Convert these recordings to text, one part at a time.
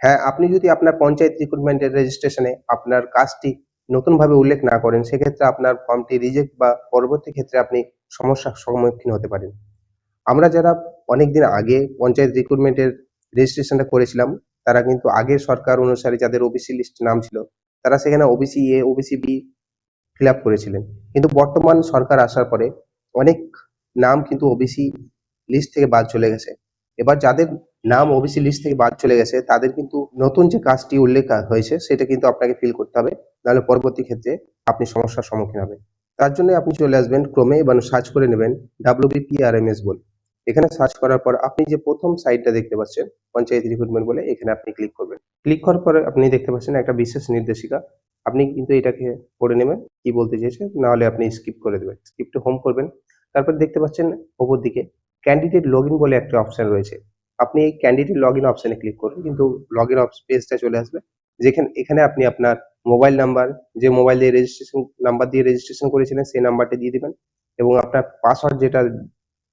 হ্যাঁ, আপনি যদি আপনার পঞ্চায়েত রিক্রুটমেন্টের রেজিস্ট্রেশনে আপনার কাজটি নতুনভাবে উল্লেখ না করেন, সেক্ষেত্রে আপনার ফর্মটি রিজেক্ট বা পরবর্তী ক্ষেত্রে আপনি সমস্যার সম্মুখীন হতে পারেন। আমরা যারা অনেকদিন আগে পঞ্চায়েত রিক্রুটমেন্টের রেজিস্ট্রেশনটা করেছিলাম, তারা কিন্তু আগের সরকার অনুসারে যাদের ওবিসি লিস্ট নাম ছিল, তারা সেখানে OBC A, OBC B fill up করেছিলেন। কিন্তু বর্তমান সরকার আসার পরে অনেক নাম কিন্তু ওবিসি লিস্ট থেকে বাদ চলে গেছে। এবার যাদের নাম ওবিসি লিস্ট থেকে বাদ চলে গেছে, তাদের কিন্তু নতুন যে কাজটি উল্লেখ হয়েছে সেটা কিন্তু আপনাকে ফিল করতে হবে, নাহলে পরবর্তী ক্ষেত্রে আপনি সমস্যার সম্মুখীন হবেন। তার জন্য আপনি চলে আসবেন ক্রমে এবং সার্চ করে নেবেন WBPRMS বলে। এখানে সার্চ করার পর আপনি যে প্রথম সাইটটা দেখতে পাচ্ছেন পঞ্চায়েত রিক্রুটমেন্ট বলে, এখানে আপনি ক্লিক করবেন। ক্লিক করার পরে আপনি দেখতে পাচ্ছেন একটা বিশেষ নির্দেশিকা। আপনি কিন্তু এটাকে পড়ে নেবেন কি বলতে চেয়েছে, না হলে আপনি স্কিপ করে দেবেন, স্কিপ টু হোম করবেন। তারপর দেখতে পাচ্ছেন ওপর দিকে ক্যান্ডিডেট লগইন বলে একটা অপশন রয়েছে। আপনি এই ক্যান্ডিডেট লগইন অপশনে ক্লিক করুন, কিন্তু লগইন পেজটা চলে আসবে, যেখানে এখানে আপনি আপনার মোবাইল নাম্বার, যে মোবাইল দিয়ে রেজিস্ট্রেশন নাম্বার দিয়ে রেজিস্ট্রেশন করেছিলেন সেই নাম্বারটা দিয়ে দিবেন, এবং আপনার পাসওয়ার্ড যেটা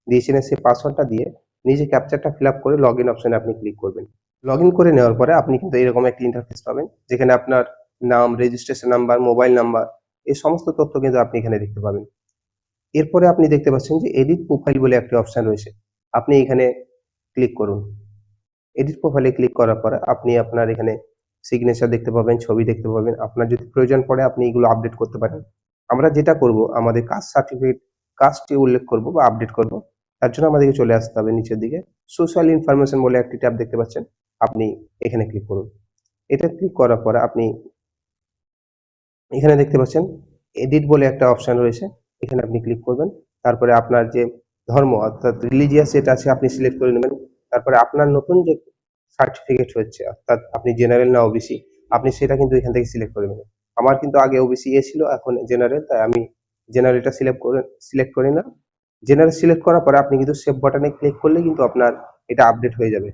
দিয়েছিলেন সেই পাসওয়ার্ডটা দিয়ে নিজে ক্যাপচারটা ফিল আপ করে লগইন অপশনে আপনি ক্লিক করবেন। লগইন করে নেওয়ার পরে আপনি কিন্তু এরকম একটা ইন্টারফেস পাবেন, যেখানে আপনার নাম, রেজিস্ট্রেশন নাম্বার, মোবাইল নাম্বার, এই সমস্ত তথ্য কিন্তু আপনি এখানে দেখতে পাবেন। এরপরে আপনি দেখতে পাচ্ছেন যে এডিট প্রোফাইল বলে একটা অপশন রয়েছে। আপনি এখানে ক্লিক করুন। এডিট প্রোফাইলে ক্লিক করার পরে আপনি আপনার এখানে সিগনেচার দেখতে পাবেন, ছবি দেখতে পাবেন। আপনার যদি প্রয়োজন পড়ে আপনি এগুলো আপডেট করতে পারেন। আমরা যেটা করব, আমাদের কাস্ট সার্টিফিকেট, কাস্টটি উল্লেখ করব বা আপডেট করব। তার জন্য আমাদেরকে চলে আসতে হবে নিচের দিকে। সোশ্যাল ইনফরমেশন বলে একটি ট্যাব দেখতে পাচ্ছেন, আপনি এখানে ক্লিক করুন। এটা ক্লিক করার পরে আপনি এখানে দেখতে পাচ্ছেন এডিট বলে একটা অপশন রয়েছে, এখানে আপনি ক্লিক করবেন। তারপরে আপনার যে ধর্ম অর্থাৎ রিলিজিয়াস যেটা আছে আপনি সিলেক্ট করে নেবেন। তারপরে আপনার নতুন যে সার্টিফিকেট হচ্ছে, অর্থাৎ আপনি জেনারেল না ওবিসি, আপনি সেটা কিন্তু এখান থেকে সিলেক্ট করে নেবেন। আমার কিন্তু আগে ওবিসি এ ছিল, এখন জেনারেল, তাই আমি জেনারেলটা সিলেক্ট করি না। জেনারেল সিলেক্ট করার পরে আপনি কিন্তু সেভ বাটনে ক্লিক করলে কিন্তু আপনার এটা আপডেট হয়ে যাবে।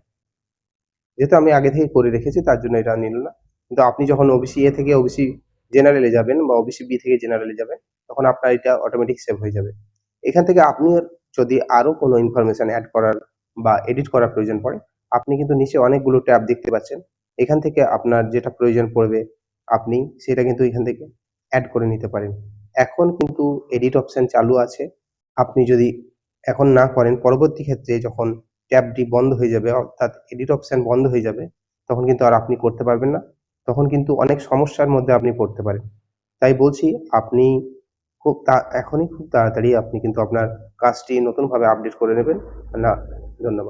যেহেতু আমি আগে থেকে করে রেখেছি তার জন্য এটা নিল না। কিন্তু আপনি যখন ওবিসি এ থেকে ওবিসি জেনারেলে যাবেন বা ওবিসি বি থেকে জেনারেলে যাবেন, তখন আপনার এটা অটোমেটিক সেভ হয়ে যাবে। এখান থেকে আপনি যদি আরো কোনো ইনফরমেশন অ্যাড করার বা এডিট করার প্রয়োজন পড়ে, আপনি কিন্তু নিচে অনেকগুলো ট্যাব দেখতে পাচ্ছেন। এখান থেকে আপনার যেটা প্রয়োজন পড়বে আপনি সেটা কিন্তু এখান থেকে অ্যাড করে নিতে পারেন। এখন কিন্তু এডিট অপশন চালু আছে। আপনি যদি এখন না করেন, পরবর্তী ক্ষেত্রে যখন ট্যাবটি বন্ধ হয়ে যাবে, অর্থাৎ এডিট অপশন বন্ধ হয়ে যাবে, তখন কিন্তু আর আপনি করতে পারবেন না। তখন কিন্তু অনেক সমস্যার মধ্যে আপনি পড়তে পারেন। তাই বলছি, আপনি এখনই খুব তাড়াতাড়ি আপনি কিন্তু আপনার কাজটি নতুনভাবে আপডেট করে নেবেন। না, ধন্যবাদ।